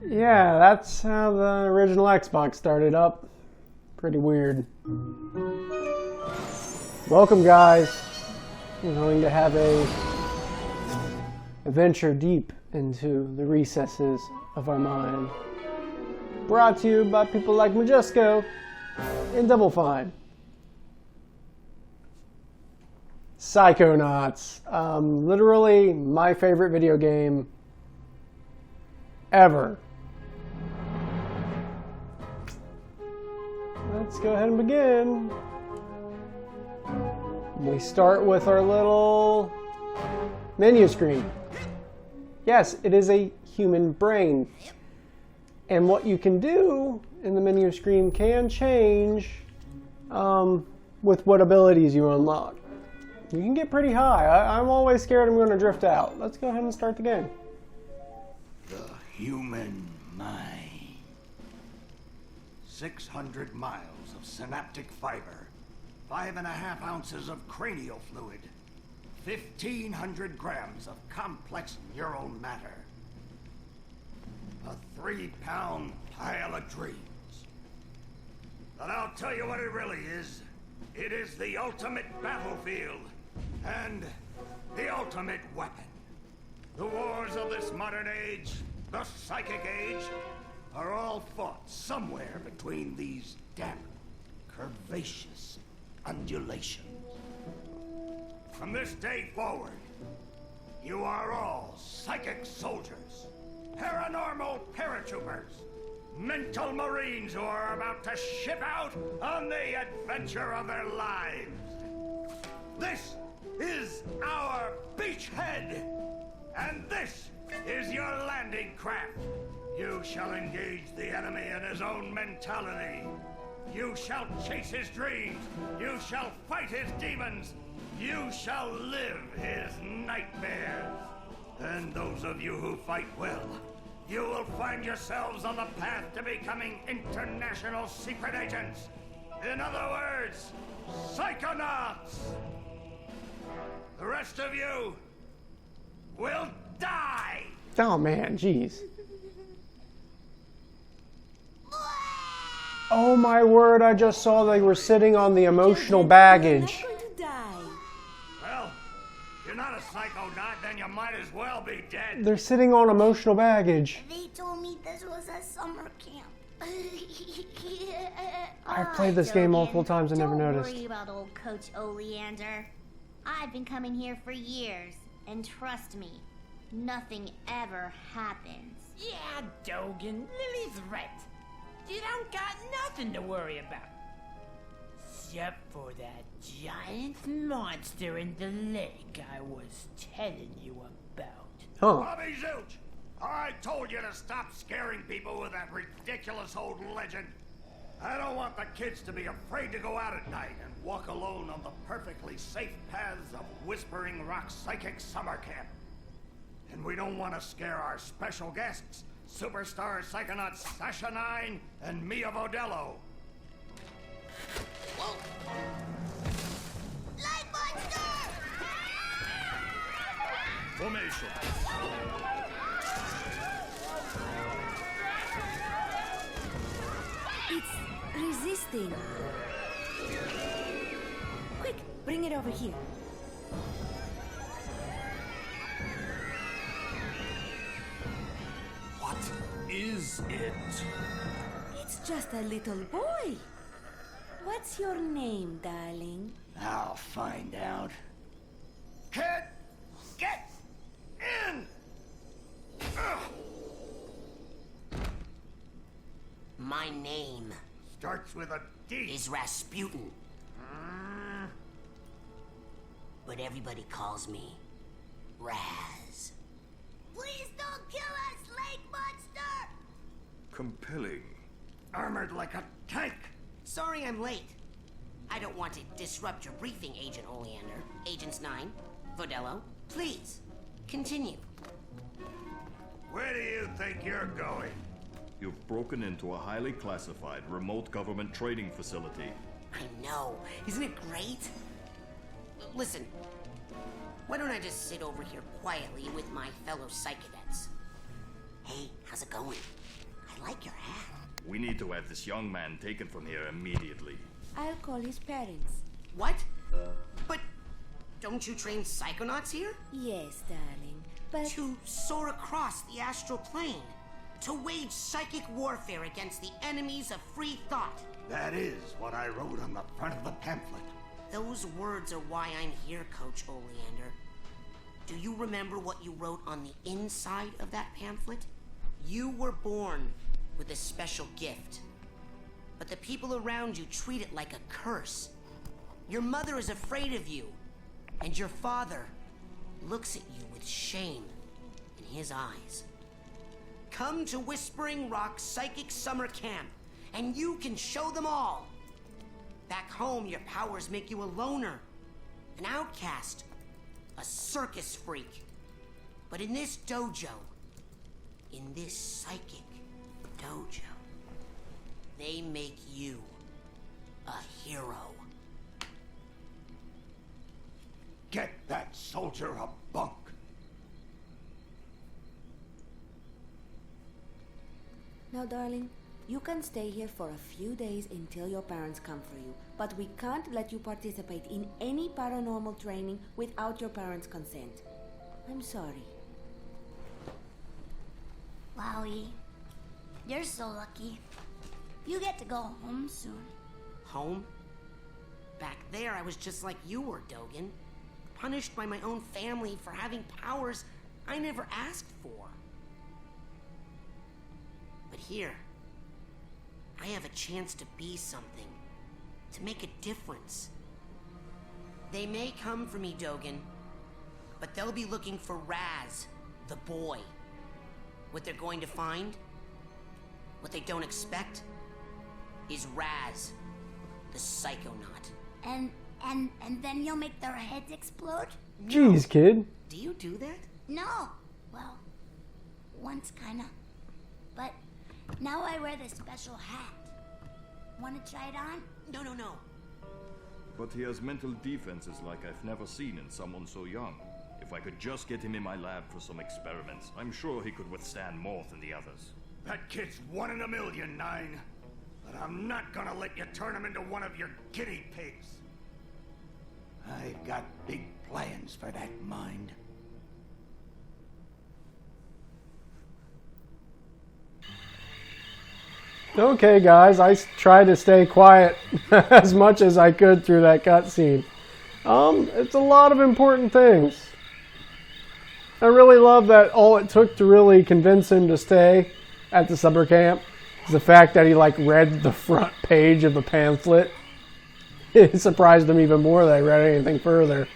Yeah, that's how the original Xbox started up. Pretty weird. Welcome, guys. We're going to have a venture deep into the recesses of our mind. Brought to you by people like Majesco and Double Fine. Psychonauts. Literally my favorite video game ever. Let's go ahead and begin. We start with our little menu screen. Yes, it is a human brain. And what you can do in the menu screen can change with what abilities you unlock. You can get pretty high. I'm always scared I'm going to drift out. Let's go ahead and start the game. The human mind. 600 miles of synaptic fiber, 5.5 ounces of cranial fluid, 1,500 grams of complex neural matter, a 3-pound pile of dreams. But I'll tell you what it really is. It is the ultimate battlefield and the ultimate weapon. The wars of this modern age, the psychic age, are all fought somewhere between these damp, curvaceous undulations. From this day forward, you are all psychic soldiers, paranormal paratroopers, mental marines who are about to ship out on the adventure of their lives. This is our beachhead, and this is your landing craft. You shall engage the enemy in his own mentality. You shall chase his dreams. You shall fight his demons. You shall live his nightmares. And those of you who fight well, you will find yourselves on the path to becoming international secret agents. In other words, Psychonauts. The rest of you will die. Oh man, jeez. Oh my word, I just saw they were sitting on the emotional baggage. Well, if you're not a psychonaut, then you might as well be dead. They're sitting on emotional baggage. They told me this was a summer camp. I've played this game multiple times and never noticed. Don't worry about old Coach Oleander. I've been coming here for years, and trust me, nothing ever happens. Yeah, Dogan, Lily's right. You don't got nothing to worry about. Except for that giant monster in the lake I was telling you about. Huh. Bobby Zilch, I told you to stop scaring people with that ridiculous old legend. I don't want the kids to be afraid to go out at night and walk alone on the perfectly safe paths of Whispering Rock Psychic Summer Camp. And we don't want to scare our special guests, superstar psychonauts Sasha 9 and Mia Vodello. Whoa. Light monster! Formation. It's resisting. Quick, bring it over here. What is it? It's just a little boy. What's your name, darling? I'll find out. Kid, get in! Ugh. My name Starts with a D. is Rasputin. But everybody calls me Raz. Please don't kill us, lake monster! Compelling. Armored like a tank. Sorry I'm late. I don't want to disrupt your briefing, Agent Oleander. Agents 9, Vodello, please, continue. Where do you think you're going? You've broken into a highly classified remote government training facility. I know. Isn't it great? Listen, why don't I just sit over here quietly with my fellow psychonauts? Hey, how's it going? like your hat. We need to have this young man taken from here immediately. I'll call his parents. What? But don't you train Psychonauts here? Yes, darling, but... To soar across the astral plane. To wage psychic warfare against the enemies of free thought. That is what I wrote on the front of the pamphlet. Those words are why I'm here, Coach Oleander. Do you remember what you wrote on the inside of that pamphlet? You were born with a special gift. But the people around you treat it like a curse. Your mother is afraid of you. And your father looks at you with shame in his eyes. Come to Whispering Rock Psychic Summer Camp, and you can show them all. Back home, your powers make you a loner, an outcast, a circus freak. But in this dojo, in this psychic dojo, they make you a hero. Get that soldier a bunk. Now, darling, you can stay here for a few days until your parents come for you, but we can't let you participate in any paranormal training without your parents' consent. I'm sorry. Wowie, you're so lucky. You get to go home soon. Home? Back there, I was just like you were, Dogen. Punished by my own family for having powers I never asked for. But here, I have a chance to be something, to make a difference. They may come for me, Dogen, but they'll be looking for Raz, the boy. What they're going to find, what they don't expect, is Raz, the Psychonaut. And then you'll make their heads explode? Jeez, kid. Do you do that? No. Well, once kinda. But now I wear this special hat. Wanna try it on? No. But he has mental defenses like I've never seen in someone so young. If I could just get him in my lab for some experiments, I'm sure he could withstand more than the others. That kid's 1 in a million, Nine. But I'm not gonna let you turn him into one of your guinea pigs. I've got big plans for that mind. Okay, guys, I tried to stay quiet as much as I could through that cutscene. It's a lot of important things. I really love that all it took to really convince him to stay at the summer camp is the fact that he read the front page of the pamphlet. It surprised him even more that I read anything further.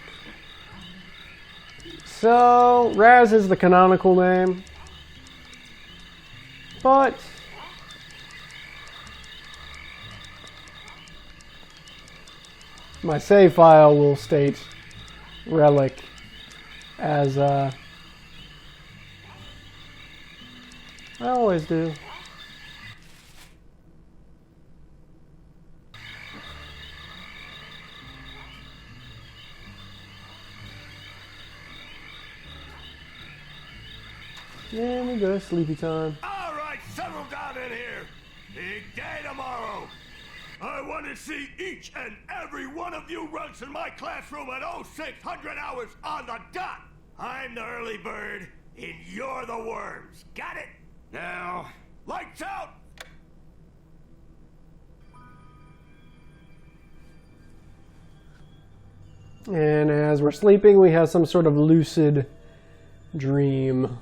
So, Raz is the canonical name. But my save file will state Relic as I always do. There we go, sleepy time. All right, settle down in here. Big day tomorrow. I want to see each and every one of you runts in my classroom at 0600 hours on the dot. I'm the early bird, and you're the worms. Got it? Now, lights out! And as we're sleeping, we have some sort of lucid dream.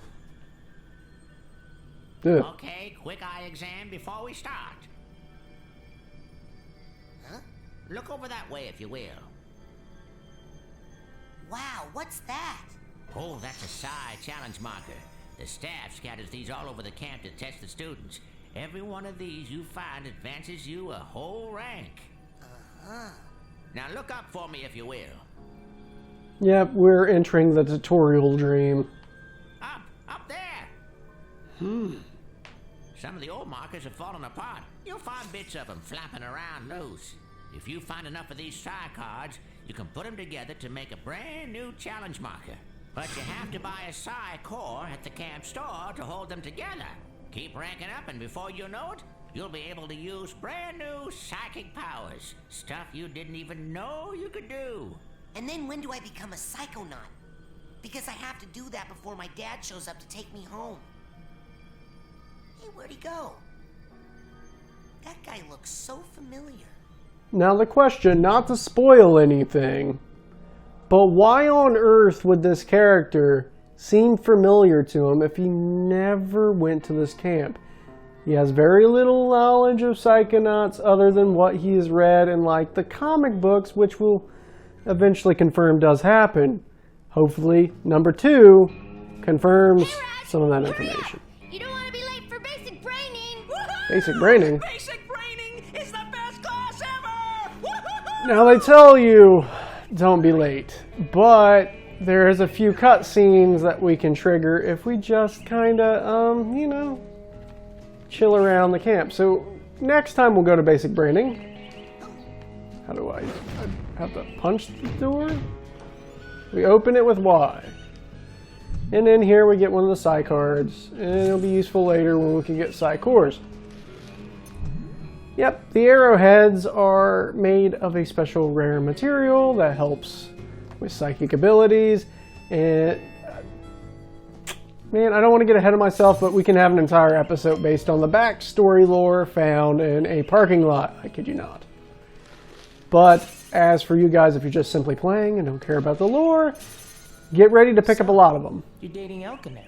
Ugh. Okay, quick eye exam before we start. Huh? Look over that way, if you will. Wow, what's that? Oh, that's a psi challenge marker. The staff scatters these all over the camp to test the students. Every one of these you find advances you a whole rank. Uh-huh. Now look up for me, if you will. Yep, we're entering the tutorial dream. Up there! Some of the old markers have fallen apart. You'll find bits of them flapping around loose. If you find enough of these psi cards, you can put them together to make a brand new challenge marker. But you have to buy a psi core at the camp store to hold them together. Keep ranking up, and before you know it, you'll be able to use brand new psychic powers. Stuff you didn't even know you could do. And then when do I become a psychonaut? Because I have to do that before my dad shows up to take me home. Hey, where'd he go? That guy looks so familiar. Now the question, not to spoil anything, but why on earth would this character seem familiar to him if he never went to this camp? He has very little knowledge of Psychonauts other than what he has read in like the comic books, which will eventually confirm does happen. Hopefully, number 2 confirms some of that information. You don't want to be late for basic braining. Basic braining? Basic braining is the best class ever! Now they tell you don't be late, but there's a few cutscenes that we can trigger if we just kind of, you know, chill around the camp. So next time we'll go to basic braining. How do I have to punch the door? We open it with Y. And then here we get one of the Psy cards, and it'll be useful later when we can get Psy cores. Yep, the arrowheads are made of a special rare material that helps with psychic abilities. And man, I don't want to get ahead of myself, but we can have an entire episode based on the backstory lore found in a parking lot. I kid you not. But as for you guys, if you're just simply playing and don't care about the lore, get ready to pick up a lot of them. You're dating Elka now.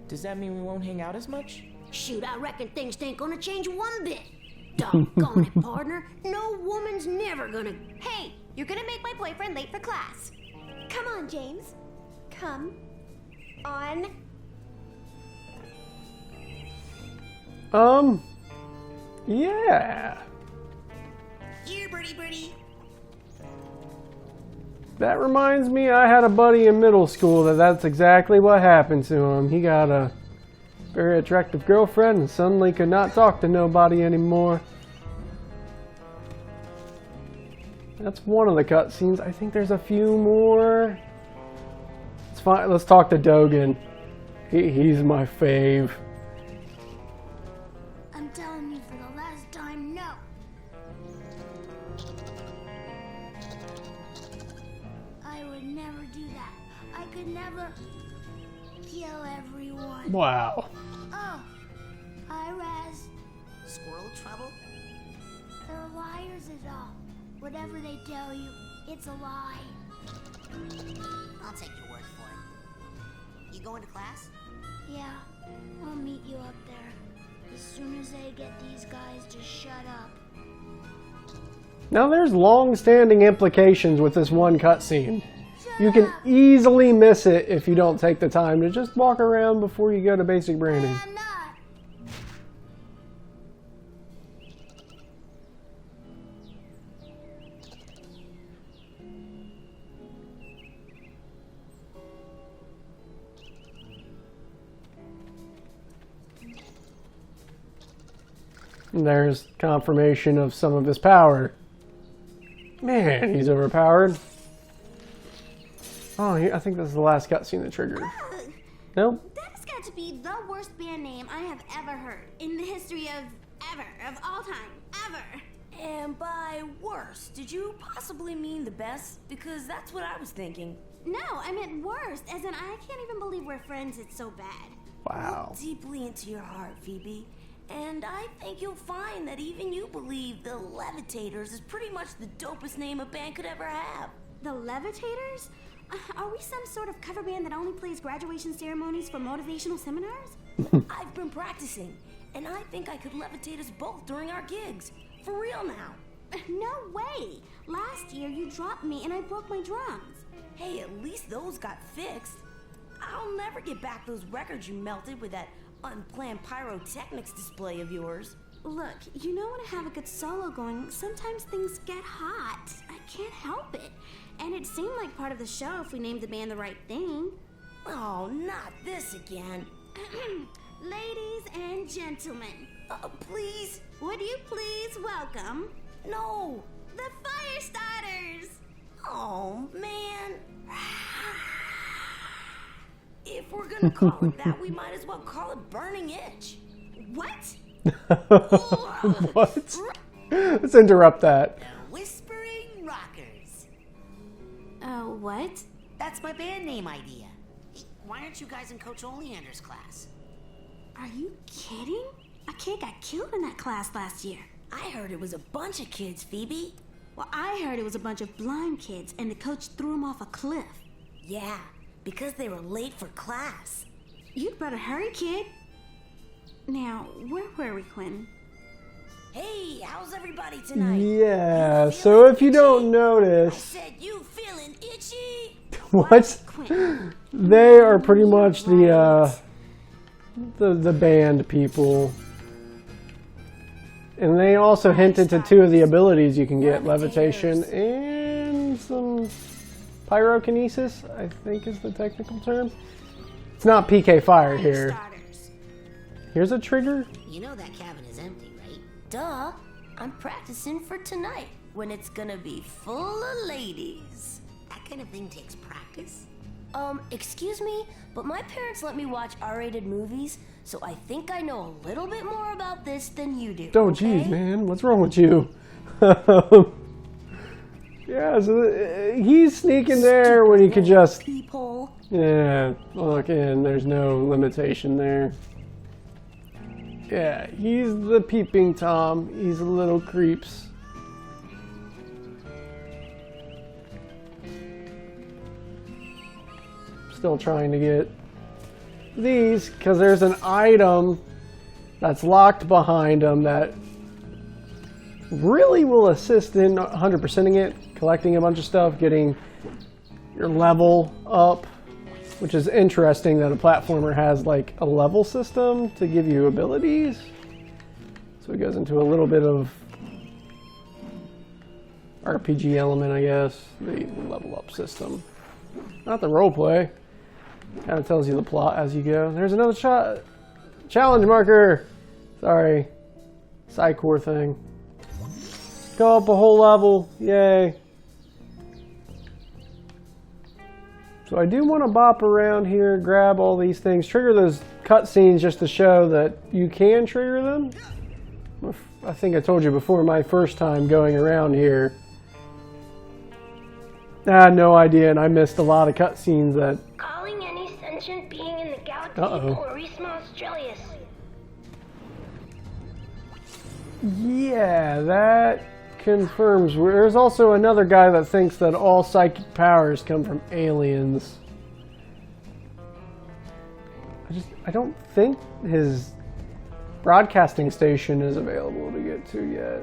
Does that mean we won't hang out as much? Shoot, I reckon things ain't gonna change one bit. Doggone it, partner. No woman's never gonna... Hey, you're gonna make my boyfriend late for class. Come on, James. Come on. Yeah. Here, birdie. That reminds me, I had a buddy in middle school that's exactly what happened to him. He got a very attractive girlfriend and suddenly could not talk to nobody anymore. That's one of the cutscenes. I think there's a few more. It's fine. Let's talk to Dogen. He's my fave. I'm telling you for the last time, no. I would never do that. I could never kill everyone. Wow. Oh, hi, Raz. Squirrel trouble? They're liars is all. Whatever they tell you, it's a lie. I'll take your word for it. You going to class? Yeah, I'll meet you up there. As soon as I get these guys to shut up. Now there's long-standing implications with this one cutscene. You can easily miss it if you don't take the time to just walk around before you go to basic branding. I'm not. And there's confirmation of some of his power. Man, he's overpowered. Oh, I think this is the last cutscene that triggered. Nope. That's got to be the worst band name I have ever heard in the history of all time, ever. And by worst, did you possibly mean the best? Because that's what I was thinking. No, I meant worst, as in I can't even believe we're friends, it's so bad. Wow. Look deeply into your heart, Phoebe. And I think you'll find that even you believe the Levitators is pretty much the dopest name a band could ever have. The Levitators? Are we some sort of cover band that only plays graduation ceremonies for motivational seminars? I've been practicing, and I think I could levitate us both during our gigs. For real now. No way! Last year you dropped me and I broke my drums. Hey, at least those got fixed. I'll never get back those records you melted with that unplanned pyrotechnics display of yours. Look, you know when I have a good solo going, sometimes things get hot. I can't help it. And it seemed like part of the show if we named the band the right thing. Oh, not this again. Ladies and gentlemen, Please? would you please welcome No. the Firestarters? Oh, man. If we're gonna call it that, we might as well call it Burning Itch. What? What? Let's interrupt that. The Whispering Rockers. What? That's my band name idea. Why aren't you guys in Coach Oleander's class? Are you kidding? A kid got killed in that class last year. I heard it was a bunch of kids, Phoebe. Well, I heard it was a bunch of blind kids, and the coach threw them off a cliff. Yeah, because they were late for class. You'd better hurry, kid. Now, where were we, Quinn? Hey, how's everybody tonight? Yeah, so if you don't I notice, said you feeling itchy? what? They are pretty much the band people. And they also hinted to two of the abilities you can get, levitation and some pyrokinesis, I think is the technical term. It's not PK fire here. Here's a trigger. You know that cabin is empty, right? Duh. I'm practicing for tonight, when it's gonna be full of ladies. That kind of thing takes practice. Excuse me, but my parents let me watch R-rated movies, so I think I know a little bit more about this than you do. Oh, geez, man. What's wrong with you? Yeah, so he's sneaking there when he could just... Peephole. Yeah, look, and there's no limitation there. Yeah, he's the peeping Tom. He's a little creeps. Still trying to get these because there's an item that's locked behind them that really will assist in 100%ing it, collecting a bunch of stuff, getting your level up, which is interesting that a platformer has like a level system to give you abilities. So it goes into a little bit of RPG element, I guess, the level up system. Not the roleplay. Kind of tells you the plot as you go. There's another challenge marker. Sorry. Side core thing. Go up a whole level. Yay. So I do want to bop around here, grab all these things, trigger those cutscenes just to show that you can trigger them. I think I told you before, my first time going around here, I had no idea, and I missed a lot of cutscenes that... Calling any sentient being in the galaxy Porisma Australis. Yeah, that confirms. There's also another guy that thinks that all psychic powers come from aliens. I don't think his broadcasting station is available to get to yet.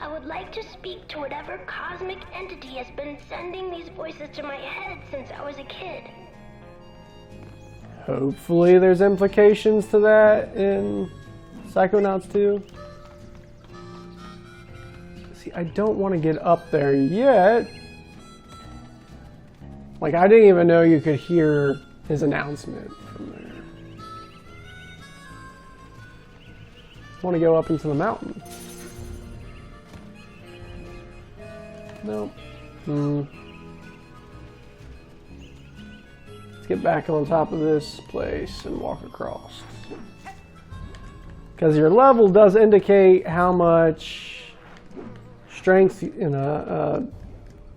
I would like to speak to whatever cosmic entity has been sending these voices to my head since I was a kid. Hopefully there's implications to that in Psychonauts 2. See, I don't want to get up there yet. Like, I didn't even know you could hear his announcement from there. I want to go up into the mountain. Nope. Let's get back on top of this place and walk across. Because your level does indicate how much strength in a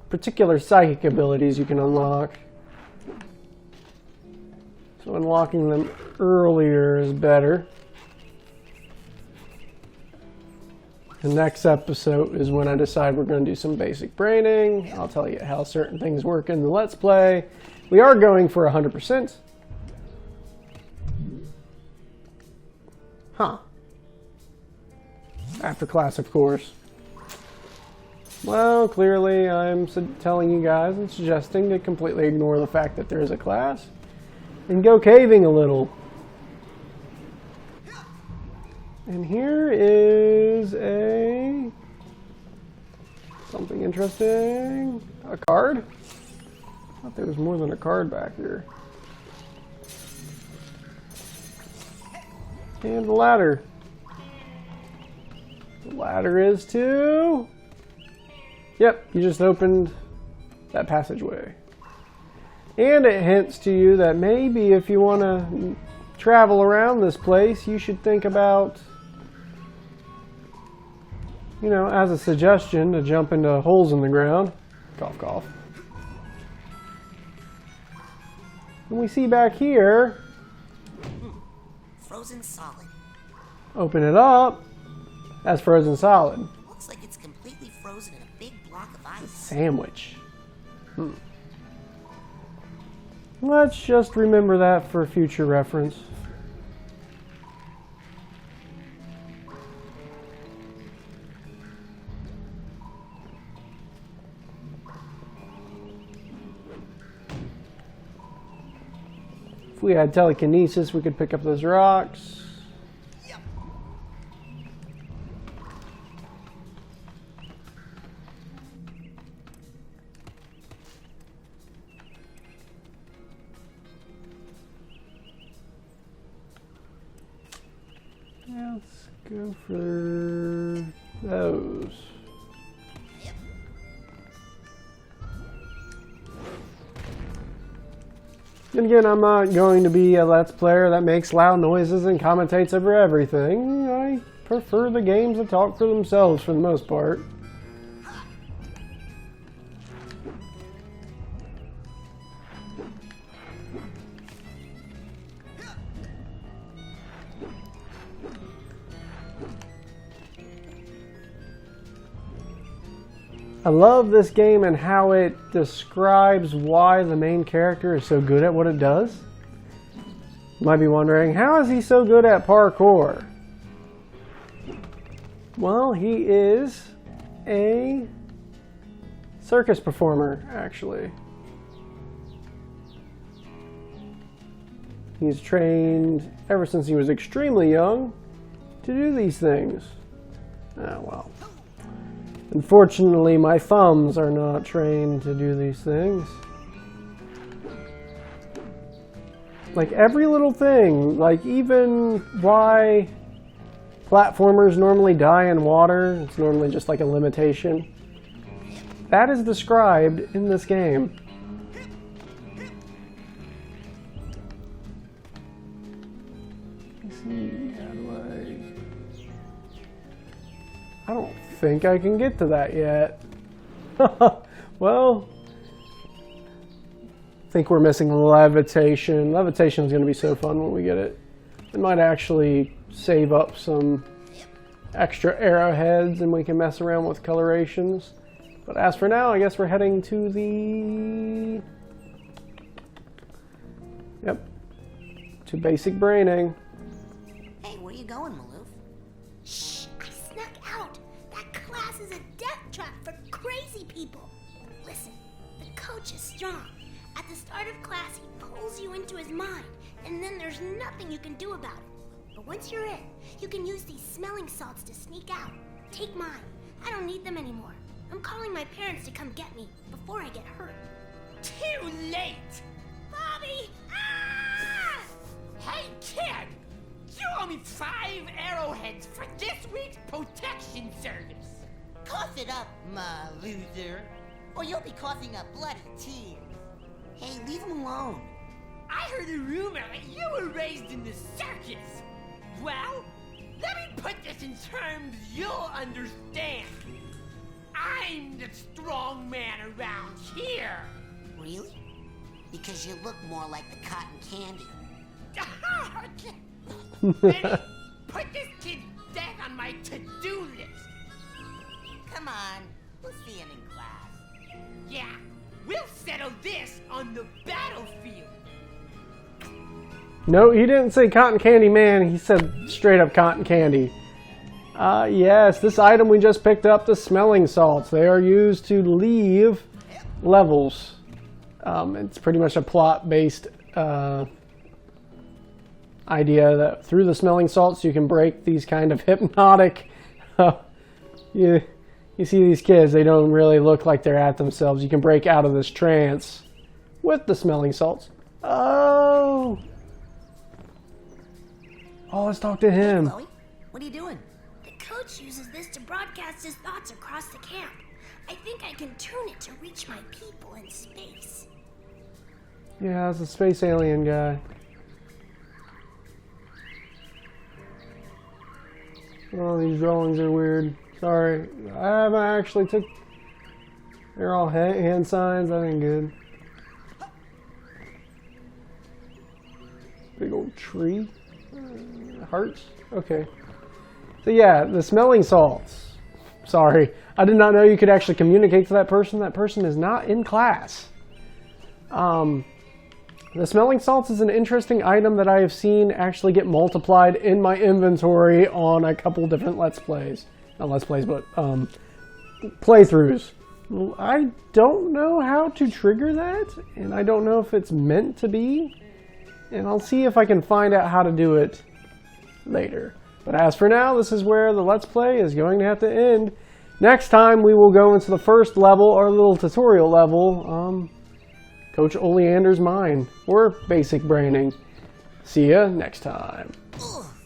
particular psychic abilities you can unlock. So unlocking them earlier is better. The next episode is when I decide we're going to do some basic braining. I'll tell you how certain things work in the Let's Play. We are going for 100%. Huh. After class, of course. Well, clearly I'm telling you guys and suggesting to completely ignore the fact that there is a class and go caving a little. And here is something interesting. A card? I thought there was more than a card back here. And the ladder. The ladder is to... Yep, you just opened that passageway. And it hints to you that maybe if you want to travel around this place, you should think about, you know, as a suggestion, to jump into holes in the ground. Cough, cough. And we see back here, Frozen solid. open it up, that's frozen solid. Looks like it's completely frozen in a big block of ice. Sandwich. Let's just remember that for future reference. If we had telekinesis, we could pick up those rocks. Let's go for those. And again, I'm not going to be a Let's Player that makes loud noises and commentates over everything. I prefer the games that talk for themselves for the most part. I love this game and how it describes why the main character is so good at what it does. You might be wondering, how is he so good at parkour? Well, he is a circus performer, actually. He's trained ever since he was extremely young to do these things. Oh, well. Unfortunately, my thumbs are not trained to do these things. Like every little thing, like even why platformers normally die in water, it's normally just like a limitation. That is described in this game. Let's see, how do I don't think I can get to that yet. Well, I think we're missing levitation. Levitation is going to be so fun when we get it. It might actually save up some extra arrowheads and we can mess around with colorations. But as for now, I guess we're heading to the... Yep. To basic braining. Hey, where you going, Maloof? Shh, I snuck out. That class is a death trap for crazy people. Listen, the coach is strong. At the start of class, he pulls you into his mind, and then there's nothing you can do about it. But once you're in, you can use these smelling salts to sneak out. Take mine. I don't need them anymore. I'm calling my parents to come get me before I get hurt. Too late! Bobby! Ah! Hey, kid! You owe me 5 arrowheads for this week's protection service. Cough it up, my loser, or you'll be coughing up bloody tears. Hey, leave him alone. I heard a rumor that you were raised in the circus. Well, let me put this in terms you'll understand. I'm the strong man around here. Really? Because you look more like the cotton candy. Benny, put this kid's death on my to-do list. Come on, we'll see him in class. Yeah, we'll settle this on the battlefield. No, he didn't say cotton candy man. He said straight up cotton candy. Yes, this item we just picked up, the smelling salts. They are used to leave levels. It's pretty much a plot-based idea that through the smelling salts you can break these kind of hypnotic... you see these kids, they don't really look like they're at themselves. You can break out of this trance with the smelling salts. Oh! Oh, let's talk to him. Hey, Chloe, what are you doing? The coach uses this to broadcast his thoughts across the camp. I think I can tune it to reach my people in space. Yeah, it's a space alien guy. Oh, these drawings are weird. Sorry, I haven't actually took. They're all hand signs. That ain't good. Big old tree. Hearts. Okay. So yeah, the smelling salts. Sorry, I did not know you could actually communicate to that person. That person is not in class. The smelling salts is an interesting item that I have seen actually get multiplied in my inventory on a couple different Let's Plays. Not Let's Plays, but playthroughs. I don't know how to trigger that, and I don't know if it's meant to be. And I'll see if I can find out how to do it later. But as for now, this is where the Let's Play is going to have to end. Next time, we will go into the first level, our little tutorial level, Coach Oleander's Mine, or basic braining. See ya next time.